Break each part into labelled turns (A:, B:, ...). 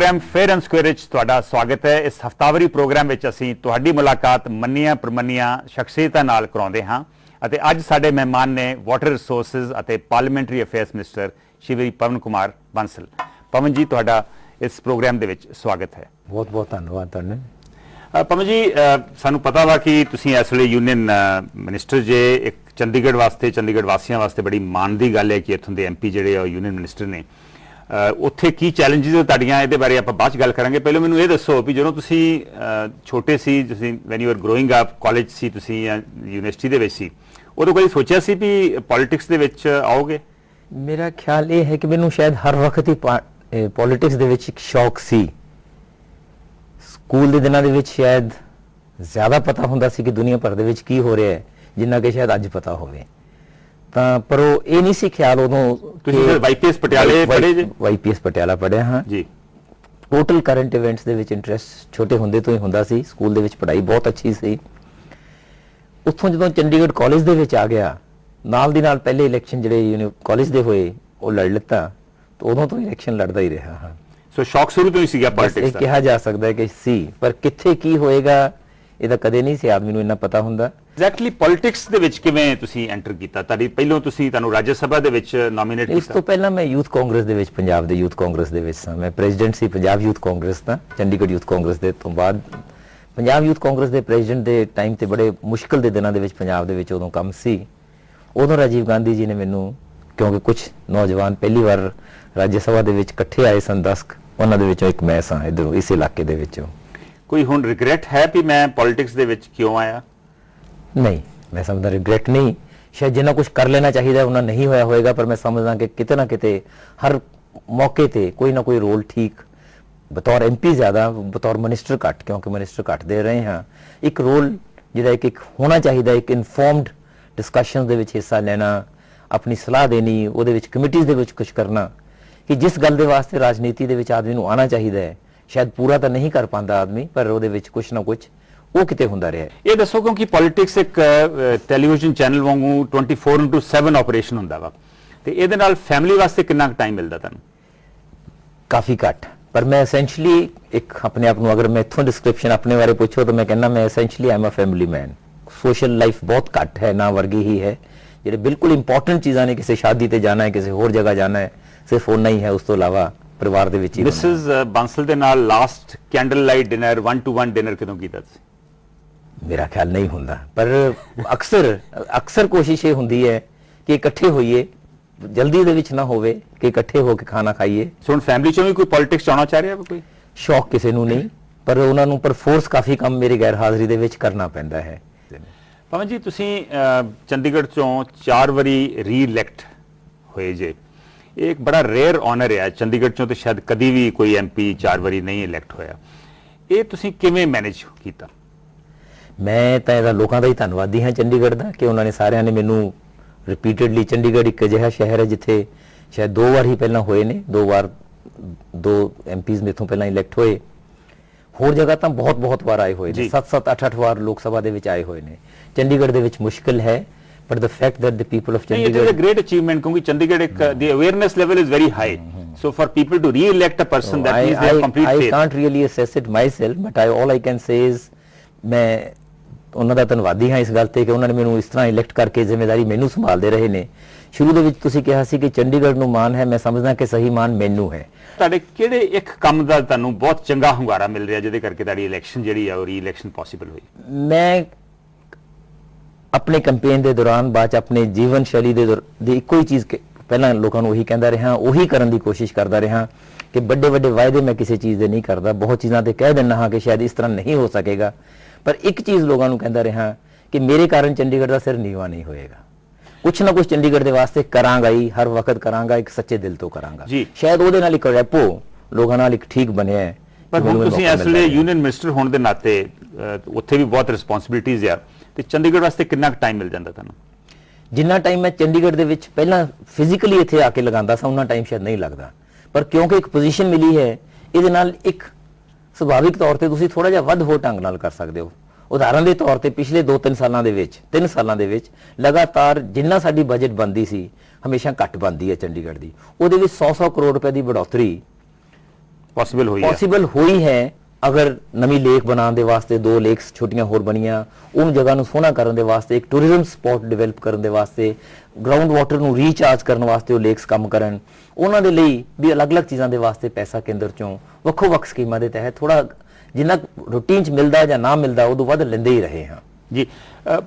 A: Programme fair and square विच तुहाडा स्वागत है। इस हफ्तावारी प्रोग्राम विच असीं तुहाडी मुलाकात मन्नियां प्रमन्नियां शख्सियतां नाल कराउंदे हां ਅਤੇ ਅੱਜ ਸਾਡੇ ਮਹਿਮਾਨ ਨੇ ਵਾਟਰ ਰਿਸੋਰਸਿਸ ਅਤੇ ਪਾਰਲੀਮੈਂਟਰੀ ਅਫੇਅਰਸ ਮਿਨਿਸਟਰ ਸ਼੍ਰੀ ਪਵਨ ਕੁਮਾਰ ਬਾਂਸਲ। ਪਵਨ ਜੀ, ਤੁਹਾਡਾ ਇਸ ਪ੍ਰੋਗਰਾਮ ਦੇ ਵਿੱਚ ਸਵਾਗਤ ਹੈ।
B: ਬਹੁਤ ਬਹੁਤ ਧੰਨਵਾਦ ਤੁਹਾਨੂੰ।
A: ਪਵਨ ਜੀ, ਸਾਨੂੰ ਪਤਾ ਵਾ ਕਿ ਤੁਸੀਂ ਇਸ ਵੇਲੇ ਯੂਨੀਅਨ ਮਿਨਿਸਟਰ ਜੇ। ਇੱਕ ਚੰਡੀਗੜ੍ਹ ਵਾਸਤੇ, ਚੰਡੀਗੜ੍ਹ ਵਾਸੀਆਂ ਵਾਸਤੇ ਬੜੀ ਮਾਣ ਦੀ ਗੱਲ ਹੈ ਕਿ ਇੱਥੋਂ ਦੇ ਐਮਪੀ ਜਿਹੜੇ ਆ ਯੂਨੀਅਨ ਮਿਨਿਸਟਰ ਨੇ। ਉੱਥੇ ਕੀ ਚੈਲੰਜਿਸ ਹੈ ਤੁਹਾਡੀਆਂ, ਇਹਦੇ ਬਾਰੇ ਆਪਾਂ ਬਾਅਦ 'ਚ ਗੱਲ ਕਰਾਂਗੇ। ਪਹਿਲਾਂ ਮੈਨੂੰ ਇਹ ਦੱਸੋ ਵੀ ਜਦੋਂ ਤੁਸੀਂ ਛੋਟੇ ਸੀ, ਤੁਸੀਂ when you are growing up, college ਸੀ ਤੁਸੀਂ ਜਾਂ ਯੂਨੀਵਰਸਿਟੀ ਦੇ ਵਿੱਚ ਸੀ, ਉਦੋਂ ਕਦੀ ਸੋਚਿਆ ਸੀ ਵੀ ਪੋਲਿਟਿਕਸ ਦੇ ਵਿੱਚ ਆਓਗੇ?
B: ਮੇਰਾ ਖਿਆਲ ਇਹ ਹੈ ਕਿ ਮੈਨੂੰ ਸ਼ਾਇਦ ਹਰ ਵਕਤ ਹੀ ਪੋਲਿਟਿਕਸ ਦੇ ਵਿੱਚ ਇੱਕ ਸ਼ੌਕ ਸੀ। ਸਕੂਲ ਦੇ ਦਿਨਾਂ ਦੇ ਵਿੱਚ ਸ਼ਾਇਦ ਜ਼ਿਆਦਾ ਪਤਾ ਹੁੰਦਾ ਸੀ ਕਿ ਦੁਨੀਆ ਭਰ ਦੇ ਵਿੱਚ ਕੀ ਹੋ ਰਿਹਾ ਹੈ ਜਿੰਨਾ ਕਿ ਸ਼ਾਇਦ ਅੱਜ ਪਤਾ ਹੋਵੇ। ਤਾਂ ਪਰ ਉਹ ਇਹ ਨਹੀਂ ਸੀ ਖਿਆਲ ਉਦੋਂ।
A: ਤੁਸੀਂ ਵਾਈਪੀਐਸ ਪਟਿਆਲੇ ਪੜ੍ਹੇ ਜੀ?
B: ਵਾਈਪੀਐਸ ਪਟਿਆਲਾ ਪੜ੍ਹਿਆ ਹਾਂ ਜੀ। ਟੋਟਲ ਕਰੰਟ ਇਵੈਂਟਸ ਦੇ ਵਿੱਚ ਇੰਟਰਸਟ ਛੋਟੇ ਹੁੰਦੇ ਤੋਂ ਹੀ ਹੁੰਦਾ ਸੀ। ਸਕੂਲ ਦੇ ਵਿੱਚ ਪੜ੍ਹਾਈ ਬਹੁਤ ਅੱਛੀ ਸੀ। ਉੱਥੋਂ ਜਦੋਂ ਚੰਡੀਗੜ੍ਹ ਕਾਲਜ ਦੇ ਵਿੱਚ ਆ ਗਿਆ, ਨਾਲ ਦੀ ਨਾਲ ਪਹਿਲੇ ਇਲੈਕਸ਼ਨ ਜਿਹੜੇ ਕਾਲਜ ਦੇ ਹੋਏ ਉਹ ਲੜ ਲਿੱਤਾ, ਤਾਂ ਉਦੋਂ ਤੋਂ ਇਲੈਕਸ਼ਨ ਲੜਦਾ ਹੀ ਰਿਹਾ ਹਾਂ।
A: ਸੋ ਸ਼ੌਕ ਸ਼ੁਰੂ ਤੋਂ ਹੀ ਸੀਗਾ ਪੋਲਿਟਿਕਸ ਦਾ?
B: ਕਿਹਾ ਜਾ ਸਕਦਾ ਹੈ ਕਿ ਸੀ, ਪਰ ਕਿੱਥੇ ਕੀ ਹੋਏਗਾ ਇਹਦਾ ਕਦੇ ਨਹੀਂ ਸੀ ਆਦਮੀ ਨੂੰ ਇੰਨਾ ਪਤਾ ਹੁੰਦਾ।
A: ਐਗਜ਼ੈਕਟਲੀ ਪੋਲਿਟਿਕਸ ਦੇ ਵਿੱਚ ਕਿਵੇਂ ਤੁਸੀਂ ਐਂਟਰ ਕੀਤਾ? ਤੁਹਾਨੂੰ ਰਾਜ ਸਭਾ ਦੇ ਵਿੱਚ ਨੋਮੀਨੇਟ ਕੀਤਾ?
B: ਇਸ ਤੋਂ ਪਹਿਲਾਂ ਮੈਂ ਯੂਥ ਕਾਂਗਰਸ ਦੇ ਵਿੱਚ, ਪੰਜਾਬ ਦੇ ਯੂਥ ਕਾਂਗਰਸ ਦੇ ਵਿੱਚ ਸਾਂ। ਮੈਂ ਪ੍ਰੈਜ਼ੀਡੈਂਟ ਸੀ ਪੰਜਾਬ ਯੂਥ ਕਾਂਗਰਸ ਦਾ। ਚੰਡੀਗੜ੍ਹ ਯੂਥ ਕਾਂਗਰਸ ਦੇ ਤੋਂ ਬਾਅਦ ਪੰਜਾਬ ਯੂਥ ਕਾਂਗਰਸ ਦੇ ਪ੍ਰੈਜ਼ੀਡੈਂਟ ਦੇ ਟਾਈਮ ਤੇ ਬੜੇ ਮੁਸ਼ਕਲ ਦੇ ਦਿਨਾਂ ਦੇ ਵਿੱਚ ਪੰਜਾਬ ਦੇ ਵਿੱਚ ਉਦੋਂ ਕੰਮ ਸੀ। ਉਦੋਂ ਰਾਜੀਵ ਗਾਂਧੀ ਜੀ ਨੇ ਮੈਨੂੰ, ਕਿਉਂਕਿ ਕੁਝ ਨੌਜਵਾਨ ਪਹਿਲੀ ਵਾਰ ਰਾਜ ਸਭਾ ਦੇ ਵਿੱਚ ਇਕੱਠੇ ਆਏ ਸਨ 10, ਉਹਨਾਂ ਦੇ ਵਿੱਚੋਂ ਇੱਕ ਮੈਂ ਸਾਂ ਇੱਧਰੋਂ ਇਸ ਇਲਾਕੇ ਦੇ ਵਿੱਚੋਂ।
A: ਕੋਈ ਹੁਣ ਰਿਗਰੈਟ ਹੈ ਵੀ ਮੈਂ ਪੋਲਿਟਿਕਸ ਦੇ ਵਿੱਚ ਕਿਉਂ ਆਇਆ?
B: ਨਹੀਂ, ਮੈਂ ਸਮਝਦਾ ਰਿਗਰੈਟ ਨਹੀਂ। ਸ਼ਾਇਦ ਜਿੰਨਾ ਕੁਝ ਕਰ ਲੈਣਾ ਚਾਹੀਦਾ ਉਹਨਾਂ ਨਹੀਂ ਹੋਇਆ ਹੋਏਗਾ, ਪਰ ਮੈਂ ਸਮਝਦਾ ਕਿ ਕਿਤੇ ਨਾ ਕਿਤੇ ਹਰ ਮੌਕੇ ਤੇ ਕੋਈ ਨਾ ਕੋਈ ਰੋਲ ਠੀਕ, ਬਤੌਰ ਐਮਪੀ ਜ਼ਿਆਦਾ, ਬਤੌਰ ਮਿਨਿਸਟਰ ਘੱਟ, ਕਿਉਂਕਿ ਮਿਨਿਸਟਰ ਘੱਟ ਦੇ ਰਹੇ ਹਾਂ, ਇੱਕ ਰੋਲ ਜਿਹੜਾ ਇੱਕ ਹੋਣਾ ਚਾਹੀਦਾ। ਇੱਕ ਇਨਫੋਰਮਡ ਡਿਸਕਸ਼ਨ ਦੇ ਵਿੱਚ ਹਿੱਸਾ ਲੈਣਾ, ਆਪਣੀ ਸਲਾਹ ਦੇਣੀ, ਉਹਦੇ ਵਿੱਚ ਕਮੇਟੀਜ਼ ਦੇ ਵਿੱਚ ਕੁਝ ਕਰਨਾ, ਕਿ ਜਿਸ ਗੱਲ ਦੇ ਵਾਸਤੇ ਰਾਜਨੀਤੀ ਦੇ ਵਿੱਚ ਆਦਮੀ ਨੂੰ ਆਉਣਾ ਚਾਹੀਦਾ ਹੈ, ਸ਼ਾਇਦ ਪੂਰਾ ਤਾਂ ਨਹੀਂ ਕਰ ਪਾਉਂਦਾ ਆਦਮੀ, ਪਰ ਉਹਦੇ ਵਿੱਚ ਕੁਝ ਨਾ ਕੁਝ ਉਹ ਕਿਤੇ ਹੁੰਦਾ ਰਿਹਾ।
A: ਇਹ ਦੱਸੋ, ਕਿਉਂਕਿ ਪੋਲਿਟਿਕਸ ਇੱਕ ਟੈਲੀਵਿਜ਼ਨ ਚੈਨਲ ਵਾਂਗੂ 24/7 ਆਪਰੇਸ਼ਨ ਹੁੰਦਾ ਵਾ, ਤੇ ਇਹਦੇ ਨਾਲ ਫੈਮਿਲੀ ਵਾਸਤੇ ਕਿੰਨਾ ਟਾਈਮ ਮਿਲਦਾ ਤੁਹਾਨੂੰ?
B: ਕਾਫੀ ਘੱਟ। ਪਰ ਮੈਂ ਐਸੈਂਸ਼ਲੀ ਇੱਕ ਆਪਣੇ ਆਪ ਨੂੰ, ਅਗਰ ਮੈਂ ਇੱਥੋਂ ਡਿਸਕ੍ਰਿਪਸ਼ਨ ਆਪਣੇ ਬਾਰੇ ਪੁੱਛੋ ਤਾਂ ਮੈਂ ਕਹਿੰਦਾ ਮੈਂ ਐਸੈਂਸ਼ਲੀ ਆਮ ਅ ਫੈਮਿਲੀ ਮੈਨ। ਸੋਸ਼ਲ ਲਾਈਫ ਬਹੁਤ ਘੱਟ ਹੈ, ਨਾ ਵਰਗੀ ਹੀ ਹੈ। ਜਿਹੜੇ ਬਿਲਕੁਲ ਇੰਪੋਰਟੈਂਟ ਚੀਜ਼ਾਂ ਨੇ, ਕਿਸੇ ਸ਼ਾਦੀ ਤੇ ਜਾਣਾ ਹੈ, ਕਿਸੇ ਹੋਰ ਜਗ੍ਹਾ ਜਾਣਾ ਹੈ, ਸਿਰਫ ਉਹਨਾਂ ਹੀ ਹੈ। ਉਸ ਤੋਂ ਇਲਾਵਾ ਪਰਿਵਾਰ ਦੇ ਵਿੱਚ ਹੀ।
A: ਮਿਸਿਸ ਬਾਂਸਲ ਦੇ ਨਾਲ last candle light dinner, 1-to-1 dinner ਕਦੋਂ ਕੀਤਾ ਸੀ?
B: ਮੇਰਾ ਖਿਆਲ ਨਹੀਂ ਹੁੰਦਾ, ਪਰ ਅਕਸਰ ਕੋਸ਼ਿਸ਼ ਇਹ ਹੁੰਦੀ ਹੈ ਕਿ ਇਕੱਠੇ ਹੋਈਏ, ਜਲਦੀ ਦੇ ਵਿੱਚ ਨਾ ਹੋਵੇ, ਕਿ ਇਕੱਠੇ ਹੋ ਕੇ ਖਾਣਾ ਖਾਈਏ।
A: ਸੋ ਹੁਣ ਫੈਮਿਲੀ ਚੋਂ ਵੀ ਕੋਈ ਪੋਲਿਟਿਕਸ ਚਾਹਣਾ ਚਾਹ ਰਿਹਾ? ਕੋਈ
B: ਸ਼ੌਕ ਕਿਸੇ ਨੂੰ ਨਹੀਂ, ਪਰ ਉਹਨਾਂ ਨੂੰ ਪਰ ਫੋਰਸ ਕਾਫੀ ਕੰਮ ਮੇਰੀ ਗੈਰ ਹਾਜ਼ਰੀ ਦੇ ਵਿੱਚ ਕਰਨਾ ਪੈਂਦਾ ਹੈ।
A: ਪਵਨ ਜੀ, ਤੁਸੀਂ ਚੰਡੀਗੜ੍ਹ ਚੋਂ 4 ਵਾਰੀ ਰੀ-ਇਲੈਕਟ ਹੋਏ ਜੇ। ਇਹ ਇੱਕ ਬੜਾ ਰੇਅਰ ਆਨਰ ਹੈ। ਚੰਡੀਗੜ੍ਹ ਚੋਂ ਤੇ ਸ਼ਾਇਦ ਕਦੀ ਵੀ ਕੋਈ ਐਮਪੀ 4 ਵਾਰੀ ਨਹੀਂ ਇਲੈਕਟ ਹੋਇਆ। ਇਹ ਤੁਸੀਂ ਕਿਵੇਂ ਮੈਨੇਜ ਕੀਤਾ?
B: ਮੈਂ ਤਾਂ ਇਹਦਾ ਲੋਕਾਂ ਦਾ ਹੀ ਧੰਨਵਾਦੀ ਹਾਂ ਚੰਡੀਗੜ੍ਹ ਦਾ, ਕਿ ਉਹਨਾਂ ਨੇ ਸਾਰਿਆਂ ਨੇ ਮੈਨੂੰ ਰਿਪੀਟਡਲੀ, ਚੰਡੀਗੜ੍ਹ ਇੱਕ ਅਜਿਹਾ ਸ਼ਹਿਰ ਹੈ ਜਿੱਥੇ ਸ਼ਾਇਦ 2 ਵਾਰ ਹੀ ਪਹਿਲਾਂ ਹੋਏ ਨੇ, 2 ਵਾਰ 2 ਐਮਪੀਜ਼ ਮੇਥੋਂ ਪਹਿਲਾਂ ਇਲੈਕਟ ਹੋਏ। ਹੋਰ ਜਗ੍ਹਾ ਤਾਂ ਬਹੁਤ ਵਾਰ ਆਏ ਹੋਏ ਨੇ, 7-7, 8-8 ਵਾਰ ਲੋਕ ਸਭਾ ਦੇ ਵਿੱਚ ਆਏ ਹੋਏ ਨੇ। ਚੰਡੀਗੜ੍ਹ ਦੇ ਵਿੱਚ ਮੁਸ਼ਕਿਲ ਹੈ, but the fact that the people of Chandigarh,
A: it is a great achievement, ਕਿਉਂਕਿ ਚੰਡੀਗੜ੍ਹ ਇੱਕ the awareness level is very high, so for people to re-elect a person, that means they have complete faith.
B: I can't really assess it myself, but all I can say is ਮੈਂ ਉਹਨਾਂ ਦਾ ਧੰਨਵਾਦੀ ਹਾਂ ਇਸ ਗੱਲ ਤੇ ਕਿ ਉਹਨਾਂ ਨੇ ਮੈਨੂੰ ਇਸ ਤਰ੍ਹਾਂ ਇਲੈਕਟ ਕਰਕੇ ਜ਼ਿੰਮੇਵਾਰੀ ਮੈਨੂੰ ਸੰਭਾਲਦੇ ਰਹੇ ਨੇ। ਸ਼ੁਰੂ ਦੇ ਵਿੱਚ ਤੁਸੀਂ ਕਿਹਾ ਸੀ ਕਿ ਚੰਡੀਗੜ੍ਹ ਨੂੰ ਮਾਣ ਹੈ, ਮੈਂ ਸਮਝਦਾ ਕਿ ਸਹੀ ਮਾਣ ਮੈਨੂੰ ਹੈ।
A: ਤੁਹਾਡੇ ਕਿਹੜੇ ਇੱਕ ਕੰਮ ਦਾ ਤੁਹਾਨੂੰ ਬਹੁਤ ਚੰਗਾ ਹੁੰਗਾਰਾ ਮਿਲ ਰਿਹਾ ਜਿਹਦੇ ਕਰਕੇ ਤੁਹਾਡੀ ਇਲੈਕਸ਼ਨ ਜਿਹੜੀ ਆ ਉਹ ਰੀ-ਇਲੈਕਸ਼ਨ ਪੋਸੀਬਲ ਹੋਈ?
B: ਮੈਂ ਆਪਣੇ ਕੈਂਪੇਨ ਦੇ ਦੌਰਾਨ, ਬਾਅਦ ਚ ਆਪਣੇ ਜੀਵਨ ਸ਼ੈਲੀ ਦੀ ਇੱਕੋ ਹੀ ਚੀਜ਼ ਪਹਿਲਾਂ ਲੋਕਾਂ ਨੂੰ ਉਹੀ ਕਹਿੰਦਾ ਰਿਹਾ, ਉਹੀ ਕਰਨ ਦੀ ਕੋਸ਼ਿਸ਼ ਕਰਦਾ ਰਿਹਾ ਕਿ ਵੱਡੇ ਵਾਅਦੇ ਮੈਂ ਕਿਸੇ ਚੀਜ਼ ਦੇ ਨਹੀਂ ਕਰਦਾ। ਬਹੁਤ ਚੀਜ਼ਾਂ ਤੇ ਕਹਿ ਦਿੰਦਾ ਹਾਂ ਕਿ ਸ਼ਾਇਦ ਇਸ ਤਰ੍ਹਾਂ ਨਹੀਂ ਹੋ ਸਕੇਗਾ, ਪਰ ਇੱਕ ਚੀਜ਼ ਲੋਕਾਂ ਨੂੰ ਕਹਿੰਦਾ ਰਿਹਾ ਕਿ ਮੇਰੇ ਕਾਰਨ ਚੰਡੀਗੜ੍ਹ ਦਾ ਸਿਰ ਨੀਵਾਂ ਨਹੀਂ ਹੋਏਗਾ। ਕੁਛ ਨਾ ਕੁਛ ਚੰਡੀਗੜ੍ਹ ਦੇ ਵਾਸਤੇ ਕਰਾਂਗਾ ਹੀ, ਹਰ ਵਕਤ ਕਰਾਂਗਾ, ਇੱਕ ਸੱਚੇ ਦਿਲ ਤੋਂ ਕਰਾਂਗਾ। ਸ਼ਾਇਦ ਉਹਦੇ ਨਾਲ ਇੱਕ ਰੈਪੋ ਲੋਕਾਂ ਨਾਲ ਇੱਕ ਠੀਕ ਬਣਿਆ ਹੈ।
A: ਪਰ ਹੁਣ ਤੁਸੀਂ ਇਸ ਵੇਲੇ ਯੂਨੀਅਨ ਮਿਨਿਸਟਰ ਹੋਣ ਦੇ ਨਾਤੇ ਉੱਥੇ ਵੀ ਬਹੁਤ ਰਿਸਪੌਂਸਿਬਿਲਿਟੀਜ਼ ਆ, ਤੇ ਚੰਡੀਗੜ੍ਹ ਵਾਸਤੇ ਕਿੰਨਾ ਟਾਈਮ ਮਿਲ ਜਾਂਦਾ ਤੁਹਾਨੂੰ?
B: ਜਿੰਨਾ ਟਾਈਮ ਮੈਂ ਚੰਡੀਗੜ੍ਹ ਦੇ ਵਿੱਚ ਪਹਿਲਾਂ ਫਿਜ਼ੀਕਲੀ ਇੱਥੇ ਆ ਕੇ ਲਗਾਉਂਦਾ ਸਾਂ, ਉਹਨਾਂ ਟਾਈਮ ਸ਼ਾਇਦ ਨਹੀਂ ਲੱਗਦਾ, ਪਰ ਕਿਉਂਕਿ ਇੱਕ ਪੋਜੀਸ਼ਨ ਮਿਲੀ ਹੈ, ਇਹਦੇ ਨਾਲ ਇੱਕ ਸੁਭਾਵਿਕ ਤੌਰ ਤੇ ਤੁਸੀਂ ਥੋੜਾ ਜਿਹਾ ਵੱਧ ਹੋਰ ਢੰਗ ਨਾਲ ਕਰ ਸਕਦੇ ਹੋ। ਉਦਾਹਰਨ ਦੇ ਤੌਰ ਤੇ ਪਿਛਲੇ 2-3 ਸਾਲਾਂ ਦੇ ਵਿੱਚ, 3 ਸਾਲਾਂ ਦੇ ਵਿੱਚ ਲਗਾਤਾਰ ਜਿੰਨਾ ਸਾਡੀ ਬਜਟ ਬਣਦੀ ਸੀ, ਹਮੇਸ਼ਾ ਘੱਟ ਬਣਦੀ ਹੈ ਚੰਡੀਗੜ੍ਹ ਦੀ, ਉਹਦੇ ਵਿੱਚ 100 ਕਰੋੜ ਰੁਪਏ ਦੀ ਬੜੋਤਰੀ
A: ਪੋਸੀਬਲ ਹੋਈ ਹੈ
B: ਪੋਸੀਬਲ ਹੋਈ ਹੈ। ਅਗਰ ਨਵੀਂ ਲੇਕ ਬਣਾਉਣ ਦੇ ਵਾਸਤੇ 2 ਲੇਕਸ ਛੋਟੀਆਂ ਹੋਰ ਬਣੀਆਂ, ਉਹਨੂੰ ਜਗ੍ਹਾ ਨੂੰ ਸੋਹਣਾ ਕਰਨ ਦੇ ਵਾਸਤੇ, ਇੱਕ ਟੂਰਿਜ਼ਮ ਸਪੌਟ ਡਿਵੈਲਪ ਕਰਨ ਦੇ ਵਾਸਤੇ, ਗਰਾਊਂਡ ਵਾਟਰ ਨੂੰ ਰੀਚਾਰਜ ਕਰਨ ਵਾਸਤੇ ਉਹ ਲੇਕਸ ਕੰਮ ਕਰਨ, ਉਹਨਾਂ ਦੇ ਲਈ ਵੀ ਅਲੱਗ-ਅਲੱਗ ਚੀਜ਼ਾਂ ਦੇ ਵਾਸਤੇ ਪੈਸਾ ਕੇਂਦਰ ਚੋਂ ਵੱਖੋ-ਵੱਖ ਸਕੀਮਾਂ ਦੇ ਤਹਿਤ ਥੋੜਾ ਜਿੰਨਾ ਰੂਟੀਨ 'ਚ ਮਿਲਦਾ ਜਾਂ ਨਾ ਮਿਲਦਾ ਉਦੋਂ ਵੱਧ ਲੈਂਦੇ ਹੀ ਰਹੇ ਹਾਂ
A: ਜੀ।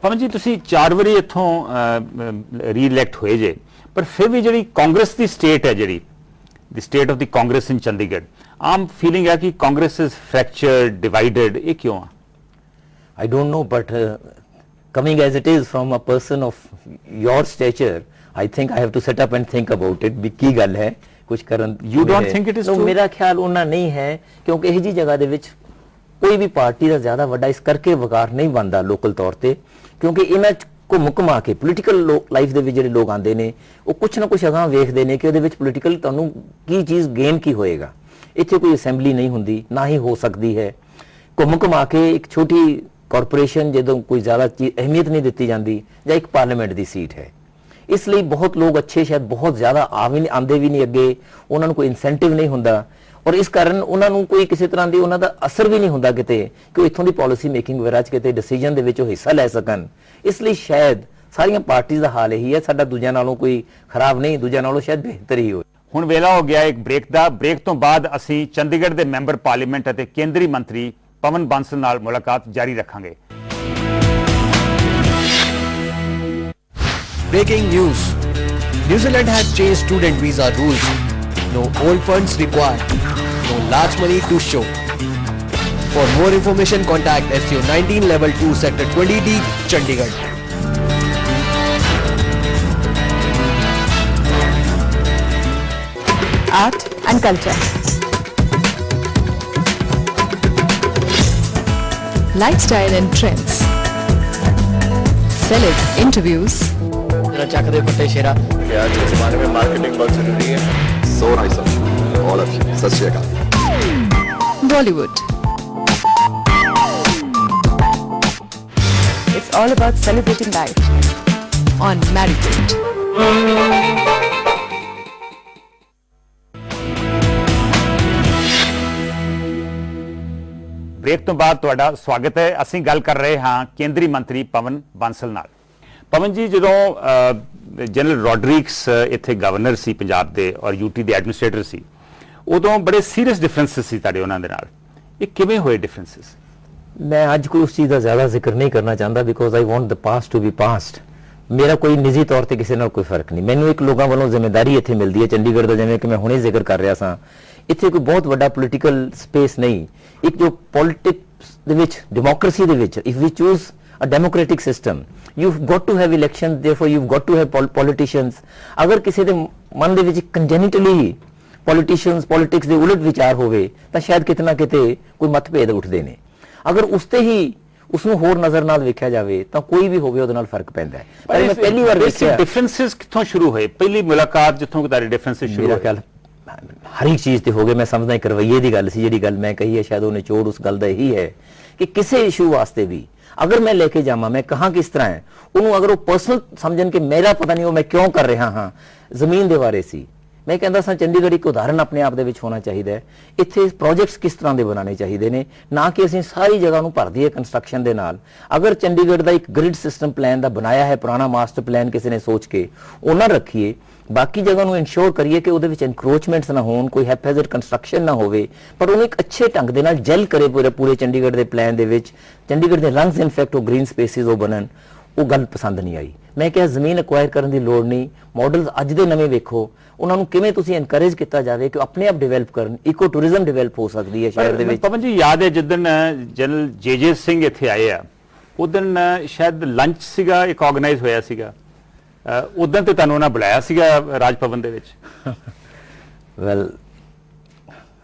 A: ਪਵਨ ਜੀ, ਤੁਸੀਂ 4 ਵਾਰੀ ਇੱਥੋਂ ਰੀ-ਇਲੈਕਟ ਹੋਏ ਜੇ, ਪਰ ਫਿਰ ਵੀ ਜਿਹੜੀ ਕਾਂਗਰਸ ਦੀ ਸਟੇਟ ਹੈ, ਜਿਹੜੀ the state of the Congress in Chandigarh, Aam feeling ਹੈ ਕਿ ਕਾਂਗਰਸ is fractured, divided, ਇਹ ਕਿਉਂ ਆ?
B: I don't know, but coming as it is from a person of your stature, I think I have to sit up and think about it. ਵੀ ਕੀ ਗੱਲ ਹੈ ਕੁਝ ਕਰਨ?
A: You don't think it is true?
B: ਮੇਰਾ ਖਿਆਲ ਉਹਨਾਂ ਨਹੀਂ ਹੈ, ਕਿਉਂਕਿ ਇਹ ਜੀ ਜਗ੍ਹਾ ਦੇ ਵਿੱਚ ਕੋਈ ਵੀ ਪਾਰਟੀ ਦਾ ਜ਼ਿਆਦਾ ਵੱਡਾ ਇਸ ਕਰਕੇ ਵਕਾਰ ਨਹੀਂ ਬਣਦਾ ਲੋਕਲ ਤੌਰ ਤੇ, ਕਿਉਂਕਿ ਇਹਨਾਂ ਘੁੰਮਾ ਕੇ ਪੋਲੀਟੀਕਲ ਲਾਈਫ ਦੇ ਵਿੱਚ ਜਿਹੜੇ ਲੋਕ ਆਉਂਦੇ ਨੇ ਉਹ ਕੁਛ ਨਾ ਕੁਛ ਅਗਾਂਹ ਵੇਖਦੇ ਨੇ ਕਿ ਉਹਦੇ ਵਿੱਚ ਪੋਲੀਟੀਕਲ ਤੁਹਾਨੂੰ ਕੀ ਚੀਜ਼ ਗੇਨ ਕੀ ਹੋਏਗਾ। ਇੱਥੇ ਕੋਈ ਅਸੈਂਬਲੀ ਨਹੀਂ ਹੁੰਦੀ, ਨਾ ਹੀ ਹੋ ਸਕਦੀ ਹੈ। ਘੁੰਮਾ ਕੇ ਇੱਕ ਛੋਟੀ ਕਾਰਪੋਰੇਸ਼ਨ ਜਦੋਂ ਕੋਈ ਜ਼ਿਆਦਾ ਅਹਿਮੀਅਤ ਨਹੀਂ ਦਿੱਤੀ ਜਾਂਦੀ, ਜਾਂ ਇੱਕ ਪਾਰਲੀਮੈਂਟ ਦੀ ਸੀਟ ਹੈ। ਇਸ ਲਈ ਬਹੁਤ ਲੋਕ ਅੱਛੇ ਸ਼ਾਇਦ ਬਹੁਤ ਜ਼ਿਆਦਾ ਆਉਂਦੇ ਵੀ ਨਹੀਂ ਅੱਗੇ, ਉਹਨਾਂ ਨੂੰ ਕੋਈ ਇਨਸੈਂਟਿਵ ਨਹੀਂ ਹੁੰਦਾ, ਔਰ ਇਸ ਕਾਰਨ ਉਹਨਾਂ ਨੂੰ ਕੋਈ ਕਿਸੇ ਤਰ੍ਹਾਂ ਦੀ ਉਹਨਾਂ ਦਾ ਅਸਰ ਵੀ ਨਹੀਂ ਹੁੰਦਾ ਕਿਤੇ ਕਿ ਉਹ ਇੱਥੋਂ ਦੀ ਪਾਲਿਸੀ ਮੇਕਿੰਗ ਵਗੈਰਾ 'ਚ ਕਿਤੇ ਡਿਸੀਜਨ ਦੇ ਵਿੱਚ ਉਹ ਹਿੱਸਾ ਲੈ ਸਕਣ। ਇਸ ਲਈ ਸ਼ਾਇਦ ਸਾਰੀਆਂ ਪਾਰਟੀਆਂ ਦਾ ਹਾਲ ਇਹੀ ਹੈ, ਸਾਡਾ ਦੂਜਿਆਂ ਨਾਲੋਂ ਕੋਈ ਖਰਾਬ ਨਹੀਂ, ਦੂਜਿਆਂ ਨਾਲੋਂ ਸ਼ਾਇਦ ਬਿਹਤਰ ਹੀ ਹੋਵੇ।
A: ਹੁਣ ਵੇਲਾ ਹੋ ਗਿਆ ਇੱਕ ਬ੍ਰੇਕ ਦਾ। ਬ੍ਰੇਕ ਤੋਂ ਬਾਅਦ ਅਸੀਂ ਚੰਡੀਗੜ੍ਹ ਦੇ ਮੈਂਬਰ ਪਾਰਲੀਮੈਂਟ ਅਤੇ ਕੇਂਦਰੀ ਮੰਤਰੀ ਪਵਨ ਬਾਂਸਲ ਨਾਲ ਮੁਲਾਕਾਤ ਜਾਰੀ ਰੱਖਾਂਗੇ।
C: Breaking news. New Zealand has changed student visa rules. No old funds required. No large money to show. For more information, contact SCO 19 Level 2 Sector 20D, Chandigarh.
D: Art and culture. Lifestyle and trends. Celeb interviews.
C: ਚੱਕਦੇ ਪੱਟੇ ਸ਼ੇਰਾ
E: कि आज के ज़माने में marketing बहुत ज़रूरी है। So nice of you, all of you. सत श्री अकाल।
D: Bollywood. It's all about celebrating life on Marriott.
A: Break ਤੋਂ ਬਾਅਦ ਤੁਹਾਡਾ ਸਵਾਗਤ ਹੈ। ਅਸੀਂ ਗੱਲ ਕਰ ਰਹੇ ਹਾਂ ਕੇਂਦਰੀ ਮੰਤਰੀ ਪਵਨ ਬਾਂਸਲ ਨਾਲ। ਪਵਨ ਜੀ, ਜਦੋਂ ਜਨਰਲ ਰੋਡਰਿਕਸ ਇੱਥੇ ਗਵਰਨਰ ਸੀ ਪੰਜਾਬ ਦੇ ਔਰ ਯੂਟੀ ਦੇ ਐਡਮਿਨਿਸਟ੍ਰੇਟਰ ਸੀ, ਉਦੋਂ ਬੜੇ ਸੀਰੀਅਸ ਡਿਫਰੈਂਸਿਸ ਸੀ ਤੁਹਾਡੇ ਉਹਨਾਂ ਦੇ ਨਾਲ। ਇਹ ਕਿਵੇਂ ਹੋਏ ਡਿਫਰੈਂਸਿਸ?
B: ਮੈਂ ਅੱਜ ਕੋਈ ਉਸ ਚੀਜ਼ ਦਾ ਜ਼ਿਆਦਾ ਜ਼ਿਕਰ ਨਹੀਂ ਕਰਨਾ ਚਾਹੁੰਦਾ, because I want the past to be past. ਮੇਰਾ ਕੋਈ ਨਿੱਜੀ ਤੌਰ ਤੇ ਕਿਸੇ ਨਾਲ ਕੋਈ ਫਰਕ ਨਹੀਂ। ਮੈਨੂੰ ਇੱਕ ਲੋਕਾਂ ਵੱਲੋਂ ਜ਼ਿੰਮੇਵਾਰੀ ਇੱਥੇ ਮਿਲਦੀ ਹੈ ਚੰਡੀਗੜ੍ਹ ਦਾ, ਜਿਵੇਂ ਕਿ ਮੈਂ ਹੁਣੇ ਜ਼ਿਕਰ ਕਰ ਰਿਹਾ ਸਾਂ। ਇੱਥੇ ਕੋਈ ਬਹੁਤ ਵੱਡਾ ਪੋਲੀਟੀਕਲ ਸਪੇਸ ਨਹੀਂ। ਇੱਕ ਜੋ ਪੋਲਿਟਿਕਸ ਦੇ ਵਿੱਚ, ਡੈਮੋਕ੍ਰੇਸੀ ਦੇ ਵਿੱਚ, if we choose a democratic system, you've got to have elections, therefore you've got to have politicians. ਅਗਰ ਕਿਸੇ ਦੇ ਮਨ ਦੇ ਵਿੱਚ ਕੰਜੈਨਿਟਲੀ politics ਦੇ ਉਲਟ ਵਿਚਾਰ ਹੋਵੇ ਤਾਂ ਸ਼ਾਇਦ ਕਿਤੇ ਨਾ ਕਿਤੇ ਕੋਈ ਮਤਭੇਦ ਉੱਠਦੇ ਨੇ। ਅਗਰ ਉਸ ਤੇ ਹੀ ਉਸ ਨੂੰ ਹੋਰ ਨਜ਼ਰ ਨਾਲ ਵੇਖਿਆ ਜਾਵੇ ਤਾਂ ਕੋਈ ਵੀ ਹੋਵੇ ਉਹਦੇ ਨਾਲ ਫਰਕ ਪੈਂਦਾ ਹੈ। ਪਰ ਮੈਂ ਪਹਿਲੀ ਵਾਰ ਵੇਖਿਆ
A: ਡਿਫਰੈਂਸਿਸ ਕਿੱਥੋਂ ਸ਼ੁਰੂ ਹੋਏ? ਪਹਿਲੀ ਮੁਲਾਕਾਤ ਜਿੱਥੋਂ ਤੁਹਾਡੇ ਡਿਫਰੈਂਸਿਸ ਸ਼ੁਰੂ
B: ਮੇਰਾ
A: ਹੋਏ?
B: ਖਿਆਲ ਹਰ ਇੱਕ ਚੀਜ਼ ਤੇ ਹੋ ਗਏ। ਮੈਂ ਸਮਝਦਾ ਇੱਕ ਰਵੱਈਏ ਦੀ ਗੱਲ ਸੀ, ਜਿਹੜੀ ਗੱਲ ਮੈਂ ਕਹੀ ਹੈ ਸ਼ਾਇਦ ਉਹ ਨਿਚੋੜ ਉਸ ਗੱਲ ਦਾ ਇਹੀ ਹੈ ਕਿ ਕਿਸੇ ਇਸ਼ੂ ਵਾਸਤੇ ਵੀ ਅਗਰ ਮੈਂ ਲੈ ਕੇ ਜਾਵਾਂ, ਮੈਂ ਕਹਾਂ ਕਿਸ ਤਰ੍ਹਾਂ ਹੈ, ਉਹਨੂੰ ਅਗਰ ਉਹ ਪਰਸਨਲ ਸਮਝਣ ਕਿ ਮੇਰਾ ਪਤਾ ਨਹੀਂ ਉਹ ਮੈਂ ਕਿਉਂ ਕਰ ਰਿਹਾ ਹਾਂ। ਜ਼ਮੀਨ ਦੇ ਬਾਰੇ ਸੀ, ਮੈਂ ਕਹਿੰਦਾ ਸਾਂ ਚੰਡੀਗੜ੍ਹ ਇੱਕ ਉਦਾਹਰਨ ਆਪਣੇ ਆਪ ਦੇ ਵਿੱਚ ਹੋਣਾ ਚਾਹੀਦਾ ਹੈ। ਇੱਥੇ ਪ੍ਰੋਜੈਕਟਸ ਕਿਸ ਤਰ੍ਹਾਂ ਦੇ ਬਣਾਉਣੇ ਚਾਹੀਦੇ ਨੇ, ਨਾ ਕਿ ਅਸੀਂ ਸਾਰੀ ਜਗ੍ਹਾ ਨੂੰ ਭਰ ਦਈਏ ਕੰਸਟਰਕਸ਼ਨ ਦੇ ਨਾਲ। ਅਗਰ ਚੰਡੀਗੜ੍ਹ ਦਾ ਇੱਕ ਗ੍ਰਿਡ ਸਿਸਟਮ ਪਲਾਨ ਦਾ ਬਣਾਇਆ ਹੈ, ਪੁਰਾਣਾ ਮਾਸਟਰ ਪਲਾਨ ਕਿਸੇ ਨੇ ਸੋਚ ਕੇ, ਉਹ ਨਾ ਰੱਖੀਏ। ਬਾਕੀ ਜਗ੍ਹਾ ਨੂੰ ਇਨਸ਼ੋਰ ਕਰੀਏ ਕਿ ਉਹਦੇ ਵਿੱਚ ਇਨਕਰੋਚਮੈਂਟਸ ਨਾ ਹੋਣ, ਕੋਈ ਹੈਪੇਜ਼ਰ ਕੰਸਟਰਕਸ਼ਨ ਨਾ ਹੋਵੇ, ਪਰ ਉਹਨੂੰ ਇੱਕ ਅੱਛੇ ਢੰਗ ਦੇ ਨਾਲ ਜੈਲ ਕਰੇ ਪੂਰੇ ਚੰਡੀਗੜ੍ਹ ਦੇ ਪਲਾਨ ਦੇ ਵਿੱਚ। ਚੰਡੀਗੜ੍ਹ ਦੇ ਲੰਗਸ ਇਨਫੈਕਟ ਉਹ ਗ੍ਰੀਨ ਸਪੇਸਿਸ ਉਹ ਬਣਨ। ਉਹ ਗੱਲ ਪਸੰਦ ਨਹੀਂ ਆਈ। ਮੈਂ ਕਿਹਾ ਜ਼ਮੀਨ ਐਕਵਾਇਰ ਕਰਨ ਦੀ ਲੋੜ ਨਹੀਂ, ਮਾਡਲਸ ਅੱਜ ਦੇ ਨਵੇਂ ਵੇਖੋ, ਉਹਨਾਂ ਨੂੰ ਕਿਵੇਂ ਤੁਸੀਂ ਐਨਕਰੇਜ ਕੀਤਾ ਜਾਵੇ ਕਿ ਆਪਣੇ ਆਪ ਡਿਵੈਲਪ ਕਰਨ। ਇਕੋ ਟੂਰਿਜ਼ਮ ਡਿਵੈਲਪ ਹੋ ਸਕਦੀ ਹੈ ਸ਼ਹਿਰ ਦੇ ਵਿੱਚ।
A: ਪਵਨ ਜੀ, ਯਾਦ ਹੈ ਜਿੱਦਣ ਜਨਰਲ ਜੇ ਸਿੰਘ ਇੱਥੇ ਆਏ ਆ, ਉਦਣ ਸ਼ਾਇਦ ਲੰਚ ਸੀਗਾ, ਇੱਕ ਆਰਗੇਨਾਈਜ਼ ਹੋਇਆ ਸੀਗਾ, ਉਦੋਂ ਤੇ ਤੁਹਾਨੂੰ ਉਹਨਾਂ ਬੁਲਾਇਆ ਸੀਗਾ ਰਾਜ ਭਵਨ ਦੇ ਵਿੱਚ।
B: ਵੈਲ,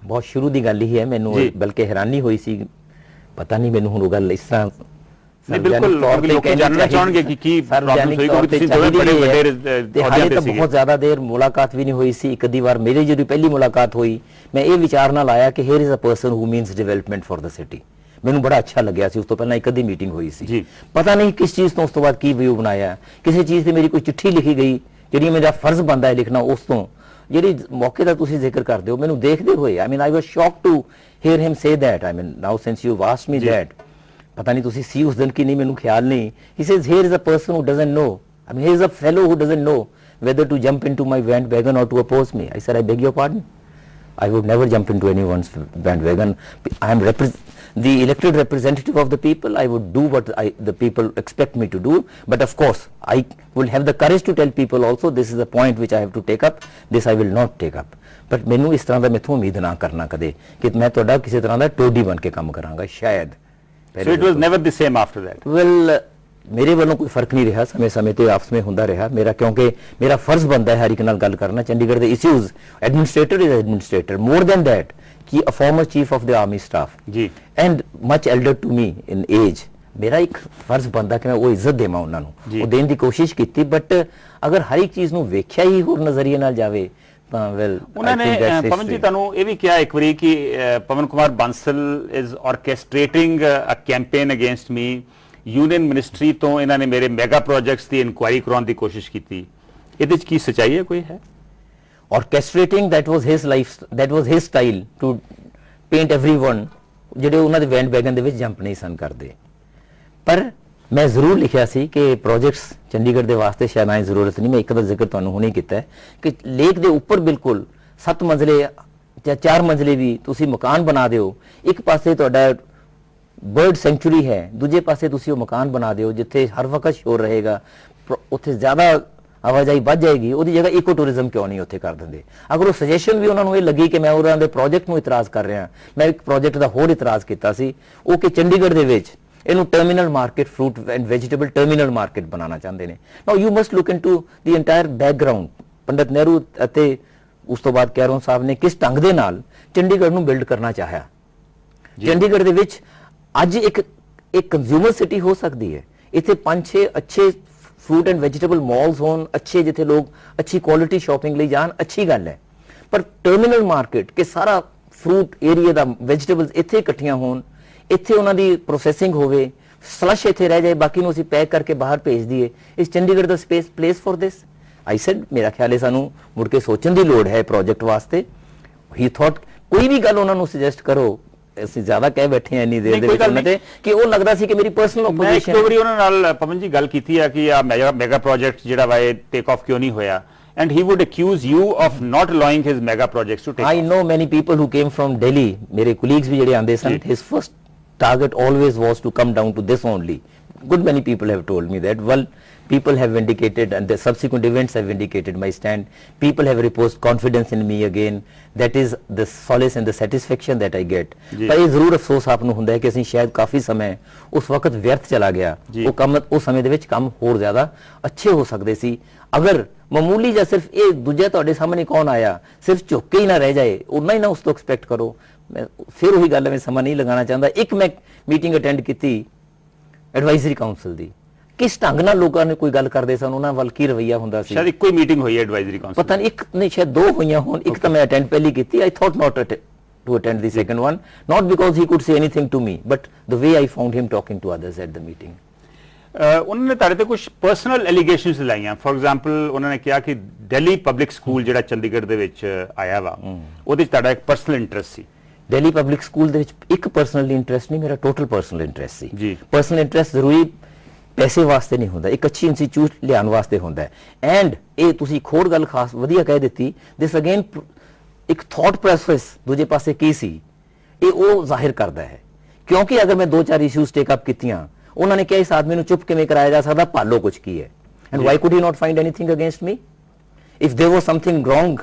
B: ਬਹੁਤ ਸ਼ੁਰੂ ਦੀ ਗੱਲ ਹੀ ਹੈ। ਮੈਨੂੰ ਬਲਕਿ ਹੈਰਾਨੀ ਹੋਈ ਸੀ, ਪਤਾ ਨਹੀਂ ਮੈਨੂੰ ਹੁਣ ਉਹ ਗੱਲ ਇਸ ਤਰ੍ਹਾਂ
A: ਬਿਲਕੁਲ ਲੋਕ ਜਾਣਨਾ ਚਾਹਣਗੇ ਕਿ ਕੀ ਪ੍ਰੋਬਲਮ ਹੋਈ, ਕਿਉਂਕਿ ਤੁਸੀਂ ਦੋਵੇਂ ਬੜੇ ਵੱਡੇ ਅਹੁਦਿਆਂ ਤੇ ਸੀਗੇ।
B: ਬਹੁਤ ਜ਼ਿਆਦਾ ਦੇਰ ਮੁਲਾਕਾਤ ਵੀ ਨਹੀਂ ਹੋਈ ਸੀ। ਇੱਕ ਅੱਧੀ ਵਾਰ ਮੇਰੀ ਜਿਹੜੀ ਪਹਿਲੀ ਮੁਲਾਕਾਤ ਹੋਈ, ਮੈਂ ਇਹ ਵਿਚਾਰ ਨਾਲ ਆਇਆ ਕਿ here is a person who means development for the city. ਮੈਨੂੰ ਬੜਾ ਅੱਛਾ ਲੱਗਿਆ ਸੀ। ਉਸ ਤੋਂ ਪਹਿਲਾਂ ਇੱਕ ਅੱਧੀ ਮੀਟਿੰਗ ਹੋਈ ਸੀ, ਪਤਾ ਨਹੀਂ ਕਿਸ ਚੀਜ਼ ਤੋਂ ਉਸ ਤੋਂ ਬਾਅਦ ਕੀ ਵਿਊ ਬਣਾਇਆ। ਕਿਸੇ ਚੀਜ਼ ਤੇ ਮੇਰੀ ਕੋਈ ਚਿੱਠੀ ਲਿਖੀ ਗਈ ਜਿਹੜੀ ਮੇਰਾ ਫਰਜ਼ ਬਣਦਾ ਹੈ ਲਿਖਣਾ, ਉਸ ਤੋਂ ਜਿਹੜੀ ਮੌਕੇ ਦਾ ਤੁਸੀਂ ਜ਼ਿਕਰ ਕਰਦੇ ਹੋ ਮੈਨੂੰ ਦੇਖਦੇ ਹੋਏ I mean I was shocked to hear him say that I mean now since you asked me that ਪਤਾ ਨਹੀਂ ਤੁਸੀਂ ਸੀ ਉਸ ਦਿਨ ਕੀ ਨਹੀਂ ਮੈਨੂੰ ਖਿਆਲ ਨਹੀਂ he says here is a person who doesn't know I mean he is a fellow who doesn't know whether to jump into my bandwagon or to oppose me. I said, I beg your pardon. I would never jump into anyone's bandwagon. I am the elected representative of the people. I would do what the people expect me to do. But of course, I will have the courage to tell people also, this is the point which I have to take up. This I will not take up. But ਮੈਨੂੰ ਇਸ ਤਰ੍ਹਾਂ ਦਾ ਮੈਥੋਂ ਉਮੀਦ ਨਾ ਕਰਨਾ ਕਦੇ ਕਿ ਮੈਂ ਤੁਹਾਡਾ ਕਿਸੇ ਤਰ੍ਹਾਂ ਦਾ ਟੋਡੀ ਬਣ ਕੇ ਕੰਮ ਕਰਾਂਗਾ ਸ਼ਾਇਦ.
A: So it was never the same after that.
B: Well, ਮੇਰੇ ਵੱਲੋਂ ਕੋਈ ਫਰਕ ਨਹੀਂ ਰਿਹਾ ਸਮੇਂ-ਸਮੇਂ ਤੇ ਆਪਸ ਵਿੱਚ ਹੁੰਦਾ ਰਿਹਾ ਮੇਰਾ ਕਿਉਂਕਿ ਮੇਰਾ ਫਰਜ਼ ਬਣਦਾ ਹੈ ਹਰ ਇੱਕ ਨਾਲ ਗੱਲ ਕਰਨਾ ਚੰਡੀਗੜ੍ਹ ਦੇ issues administrator is administrator more than that ਕਿ a former chief of the army staff
A: ji
B: and much elder to me in age ਮੇਰਾ ਇੱਕ ਫਰਜ਼ ਬਣਦਾ ਕਿ ਮੈਂ ਉਹ ਇੱਜ਼ਤ ਦੇਵਾਂ ਉਹਨਾਂ ਨੂੰ ਉਹ ਦੇਣ ਦੀ ਕੋਸ਼ਿਸ਼ ਕੀਤੀ ਬਟ ਅਗਰ ਹਰ ਇੱਕ ਚੀਜ਼ ਨੂੰ ਵੇਖਿਆ ਹੀ ਹੋਰ ਨਜ਼ਰੀਏ ਨਾਲ ਜਾਵੇ ਤਾਂ ਵੈਲ
A: ਉਹਨਾਂ ਨੇ ਪਵਨ ਜੀ ਤੁਹਾਨੂੰ ਇਹ ਵੀ ਕਿਹਾ ਇੱਕ ਵਾਰੀ ਕਿ Pawan Kumar Bansal is orchestrating a campaign against me union ministry ਤੋਂ ਇਹਨਾਂ ਨੇ ਮੇਰੇ ਮੈਗਾ ਪ੍ਰੋਜੈਕਟਸ ਦੀ ਇਨਕੁਆਇਰੀ ਕਰਾਉਣ ਦੀ ਕੋਸ਼ਿਸ਼ ਕੀਤੀ ਇਹਦੇ ਚ ਕੀ ਸੱਚਾਈ ਹੈ ਕੋਈ ਹੈ
B: orchestrating that was his life that was his style to paint everyone ਜਿਹੜੇ ਉਹਨਾਂ ਦੇ ਬੈਂਡਵੈਗਨ ਦੇ ਵਿੱਚ ਜੰਪ ਨਹੀਂ ਸਨ ਕਰਦੇ ਪਰ ਮੈਂ ਜ਼ਰੂਰ ਲਿਖਿਆ ਸੀ ਕਿ ਪ੍ਰੋਜੈਕਟਸ ਚੰਡੀਗੜ੍ਹ ਦੇ ਵਾਸਤੇ ਸ਼ਾਇਦ ਆਈ ਜ਼ਰੂਰਤ ਨਹੀਂ ਮੈਂ ਇੱਕ ਦਾ ਜ਼ਿਕਰ ਤੁਹਾਨੂੰ ਹੁਣੇ ਕੀਤਾ ਹੈ ਕਿ ਲੇਕ ਦੇ ਉੱਪਰ ਬਿਲਕੁਲ 7 ਮੰਜ਼ਲੇ ਜਾਂ 4 ਮੰਜ਼ਲੇ ਵੀ ਤੁਸੀਂ ਮਕਾਨ ਬਣਾ ਦਿਓ ਇੱਕ ਪਾਸੇ ਤੁਹਾਡਾ ਬਰਡ ਸੈਂਚੁਰੀ ਹੈ ਦੂਜੇ ਪਾਸੇ ਤੁਸੀਂ ਉਹ ਮਕਾਨ ਬਣਾ ਦਿਓ ਜਿੱਥੇ ਹਰ ਵਕਤ ਸ਼ੋਰ ਰਹੇਗਾ ਉੱਥੇ ਜ਼ਿਆਦਾ ਆਵਾਜਾਈ ਵੱਧ ਜਾਏਗੀ ਉਹਦੀ ਜਗ੍ਹਾ ਇਕੋ ਟੂਰਿਜ਼ਮ ਕਿਉਂ ਨਹੀਂ ਉੱਥੇ ਕਰ ਦਿੰਦੇ ਅਗਰ ਉਹ ਸੁਜੈਸ਼ਨ ਵੀ ਉਹਨਾਂ ਨੂੰ ਇਹ ਲੱਗੀ ਕਿ ਮੈਂ ਉਹਨਾਂ ਦੇ ਪ੍ਰੋਜੈਕਟ ਨੂੰ ਇਤਰਾਜ਼ ਕਰ ਰਿਹਾ ਮੈਂ ਇੱਕ ਪ੍ਰੋਜੈਕਟ ਦਾ ਹੋਰ ਇਤਰਾਜ਼ ਕੀਤਾ ਸੀ ਉਹ ਕਿ ਚੰਡੀਗੜ੍ਹ ਦੇ ਵਿੱਚ ਇਹਨੂੰ terminal market fruit and vegetable terminal market ਬਣਾਉਣਾ ਚਾਹੁੰਦੇ ਨੇ now you must look into the entire background Pandit Nehru ਅਤੇ ਉਸ ਤੋਂ ਬਾਅਦ ਕੈਰੋਂ ਸਾਹਿਬ ਨੇ ਕਿਸ ਢੰਗ ਦੇ ਨਾਲ ਚੰਡੀਗੜ੍ਹ ਨੂੰ ਬਿਲਡ ਕਰਨਾ ਚਾਹਿਆ ਚੰਡੀਗੜ੍ਹ ਦੇ ਵਿੱਚ ਅੱਜ ਇੱਕ ਕੰਜ਼ਿਊਮਰ ਸਿਟੀ ਹੋ ਸਕਦੀ ਹੈ ਇੱਥੇ 5-6 ਅੱਛੇ ਫਰੂਟ ਐਂਡ ਵੈਜੀਟੇਬਲ ਮਾਲਸ ਹੋਣ ਅੱਛੇ ਜਿੱਥੇ ਲੋਕ ਅੱਛੀ ਕੁਆਲਿਟੀ ਸ਼ਾਪਿੰਗ ਲਈ ਜਾਣ ਅੱਛੀ ਗੱਲ ਹੈ ਪਰ ਟਰਮੀਨਲ ਮਾਰਕੀਟ ਕਿ ਸਾਰਾ ਫਰੂਟ ਏਰੀਆ ਦਾ ਵੈਜੀਟੇਬਲਸ ਇੱਥੇ ਇਕੱਠੀਆਂ ਹੋਣ ਇੱਥੇ ਉਹਨਾਂ ਦੀ ਪ੍ਰੋਸੈਸਿੰਗ ਹੋਵੇ ਸਲਸ਼ ਇੱਥੇ ਰਹਿ ਜਾਏ ਬਾਕੀ ਨੂੰ ਅਸੀਂ ਪੈਕ ਕਰਕੇ ਬਾਹਰ ਭੇਜ ਦਈਏ ਇਸ ਚੰਡੀਗੜ੍ਹ ਦਾ place for this I said ਮੇਰਾ ਖਿਆਲ ਹੈ ਸਾਨੂੰ ਮੁੜ ਕੇ ਸੋਚਣ ਦੀ ਲੋੜ ਹੈ ਪ੍ਰੋਜੈਕਟ ਵਾਸਤੇ ਹੀ ਥਾਟ ਕੋਈ ਵੀ ਗੱਲ ਉਹਨਾਂ ਨੂੰ ਸੁਜੈਸਟ ਕਰੋ ਅਸੀਂ ਜ਼ਿਆਦਾ ਕਹਿ ਬੈਠੇ ਆ ਇੰਨੀ ਦੇਰ ਦੇ ਵਿੱਚ ਉਹਨਾਂ ਤੇ ਕਿ ਉਹ ਲੱਗਦਾ ਸੀ ਕਿ ਮੇਰੀ ਪਰਸਨਲ ਓਪੋਜੀਸ਼ਨ
A: ਇੱਕ ਵਾਰੀ ਉਹਨਾਂ ਨਾਲ ਪਵਨ ਜੀ ਗੱਲ ਕੀਤੀ ਆ ਕਿ ਆ ਮੈਗਾ ਪ੍ਰੋਜੈਕਟ ਜਿਹੜਾ ਵਾ ਇਹ ਟੇਕ ਆਫ ਕਿਉਂ ਨਹੀਂ ਹੋਇਆ and he would accuse you of not allowing his mega projects to take
B: I know many people who came from Delhi ਮੇਰੇ colleagues ਵੀ ਜਿਹੜੇ ਆਂਦੇ ਸਨ his first target always was to come down to this only good many people have told me that well people have vindicated and the subsequent events have vindicated my stand people have reposed confidence in me again that is the solace and the satisfaction that I get ਪਰ ਇਹ ਜ਼ਰੂਰ ਅਫਸੋਸ ਆਪ ਨੂੰ ਹੁੰਦਾ ਹੈ ਕਿ ਅਸੀਂ ਸ਼ਾਇਦ ਕਾਫੀ ਸਮੇਂ ਉਸ ਵਕਤ ਵਿਅਰਥ ਚਲਾ ਗਿਆ ਉਹ ਕੰਮ ਉਸ ਸਮੇਂ ਦੇ ਵਿੱਚ ਕੰਮ ਹੋਰ ਜ਼ਿਆਦਾ ਅੱਛੇ ਹੋ ਸਕਦੇ ਸੀ ਅਗਰ ਮਾਮੂਲੀ ਜਾਂ ਸਿਰਫ ਇਹ ਦੂਜਾ ਤੁਹਾਡੇ ਸਾਹਮਣੇ ਕੌਣ ਆਇਆ ਸਿਰਫ ਝੁੱਕ ਕੇ ਹੀ ਨਾ ਰਹਿ ਜਾਏ ਉਨਾ ਹੀ ਨਾ ਉਸ ਤੋਂ ਐਕਸਪੈਕਟ ਕਰੋ ਮੈਂ ਫਿਰ ਉਹੀ ਗੱਲ ਮੈਂ ਸਮਾਂ ਨਹੀਂ ਲਗਾਉਣਾ ਚਾਹੁੰਦਾ ਇੱਕ ਮੈਂ ਮੀਟਿੰਗ ਅਟੈਂਡ ਕੀਤੀ ਐਡਵਾਈਜ਼ਰੀ ਕਾਉਂਸਲ ਦੀ ਕਿਸ ਢੰਗ ਨਾਲ ਲੋਕਾਂ ਨੇ ਕੋਈ ਗੱਲ ਕਰਦੇ ਸਨ ਉਹਨਾਂ ਵੱਲ ਕੀ ਰਵਈਆ ਹੁੰਦਾ ਸੀ
A: ਸ਼ਾਇਦ ਇੱਕੋ ਹੀ ਮੀਟਿੰਗ ਹੋਈ ਹੈ ਐਡਵਾਈਜ਼ਰੀ ਕਾਉਂਸਲ
B: ਪਤਾ ਨਹੀਂ ਇੱਕ ਨਹੀਂ ਸ਼ਾਇਦ ਦੋ ਹੋਈਆਂ ਹੋਣ ਇੱਕ ਤਾਂ ਮੈਂ ਅਟੈਂਡ ਪਹਿਲੀ ਕੀਤੀ I thought not to attend the second one not because he could say anything to me but the way I found him talking to others at the meeting
A: ਉਹਨਾਂ ਨੇ ਤੁਹਾਡੇ ਤੇ ਕੁਝ ਪਰਸਨਲ ਐਲੀਗੇਸ਼ਨਸ ਲਾਈਆਂ for example ਉਹਨਾਂ ਨੇ ਕਿਹਾ ਕਿ ਦਿੱਲੀ ਪਬਲਿਕ ਸਕੂਲ ਜਿਹੜਾ ਚੰਡੀਗੜ੍ਹ ਦੇ ਵਿੱਚ ਆਇਆ ਵਾ ਉਹਦੇ ਵਿੱਚ ਤੁਹਾਡਾ ਇੱਕ ਪਰਸਨਲ ਇੰਟਰਸਟ ਸੀ
B: ਦਿੱਲੀ ਪਬਲਿਕ ਸਕੂਲ ਦੇ ਵਿੱਚ ਇੱਕ ਪਰਸਨਲ ਇੰਟਰਸਟ ਨਹੀਂ ਮੇਰਾ ਟੋਟਲ ਪਰਸਨਲ ਇੰਟਰਸਟ ਸੀ
A: ਜੀ
B: ਪਰਸਨਲ ਇੰਟਰਸਟ ਜ਼ਰੂਰੀ ਪੈਸੇ ਵਾਸਤੇ ਨਹੀਂ ਹੁੰਦਾ ਇੱਕ ਅੱਛੀ ਇੰਸਟੀਚਿਊਟ ਲਿਆਉਣ ਵਾਸਤੇ ਹੁੰਦਾ ਹੈ ਐਂਡ ਇਹ ਤੁਸੀਂ ਇੱਕ ਹੋਰ ਗੱਲ ਖਾਸ ਵਧੀਆ ਕਹਿ ਦਿੱਤੀ ਦਿਸ ਅਗੇਨ ਇੱਕ ਥਾਟ ਪ੍ਰੋਸੈਸ ਦੂਜੇ ਪਾਸੇ ਕੀ ਸੀ ਇਹ ਉਹ ਜ਼ਾਹਿਰ ਕਰਦਾ ਹੈ ਕਿਉਂਕਿ ਅਗਰ ਮੈਂ 2-4 ਇਸ਼ੂਜ਼ ਟੇਕ ਅਪ ਕੀਤੀਆਂ ਉਹਨਾਂ ਨੇ ਕਿਹਾ ਇਸ ਆਦਮੀ ਨੂੰ ਚੁੱਪ ਕਿਵੇਂ ਕਰਾਇਆ ਜਾ ਸਕਦਾ ਭਾਲੋ ਕੁਝ ਕੀ ਹੈ and why could he not find anything against me if there was something wrong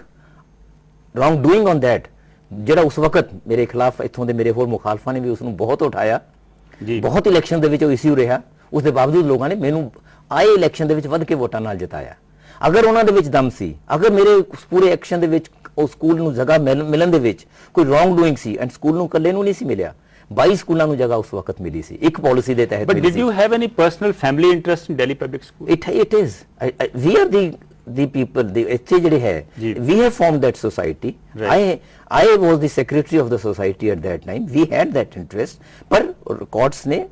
B: doing on that ਜਿਹੜਾ ਉਸ ਵਕਤ ਮੇਰੇ ਖਿਲਾਫ ਇੱਥੋਂ ਦੇ ਮੇਰੇ ਹੋਰ ਮੁਖਾਲਫਾਂ ਨੇ ਵੀ ਉਸ ਨੂੰ ਬਹੁਤ ਉਠਾਇਆ ਬਹੁਤ ਇਲੈਕਸ਼ਨ ਦੇ ਵਿੱਚ ਉਹ ਇਸ਼ੂ ਰਿਹਾ ਉਸ ਦੇ ਬਾਵਜੂਦ ਲੋਕਾਂ ਨੇ ਮੈਨੂੰ ਆਏ ਇਲੈਕਸ਼ਨ ਦੇ ਵਿੱਚ ਵੱਧ ਕੇ ਵੋਟਾਂ ਨਾਲ ਜਿਤਾਇਆ ਅਗਰ ਉਹਨਾਂ ਦੇ ਵਿੱਚ ਦਮ ਸੀ ਅਗਰ ਮੇਰੇ ਪੂਰੇ ਐਕਸ਼ਨ ਦੇ ਵਿੱਚ ਉਹ ਸਕੂਲ ਨੂੰ ਜਗ੍ਹਾ ਮਿਲਣ ਦੇ ਵਿੱਚ ਕੋਈ wrong doing C and school ਨੂੰ ਇਕੱਲੇ ਨੂੰ ਨਹੀਂ ਸੀ ਮਿਲਿਆ 22 ਸਕੂਲਾਂ ਨੂੰ ਜਗ੍ਹਾ ਉਸ ਵਕਤ ਮਿਲੀ ਸੀ ਇੱਕ ਪਾਲਿਸੀ ਦੇ ਤਹਿਤ
A: but did you have any personal family interest in Delhi Public School
B: it is we are the people the ਇੱਥੇ ਜਿਹੜੇ ਹੈ we have formed that society I was the secretary of the society at that time we had that interest ਪਰ records ਨੇ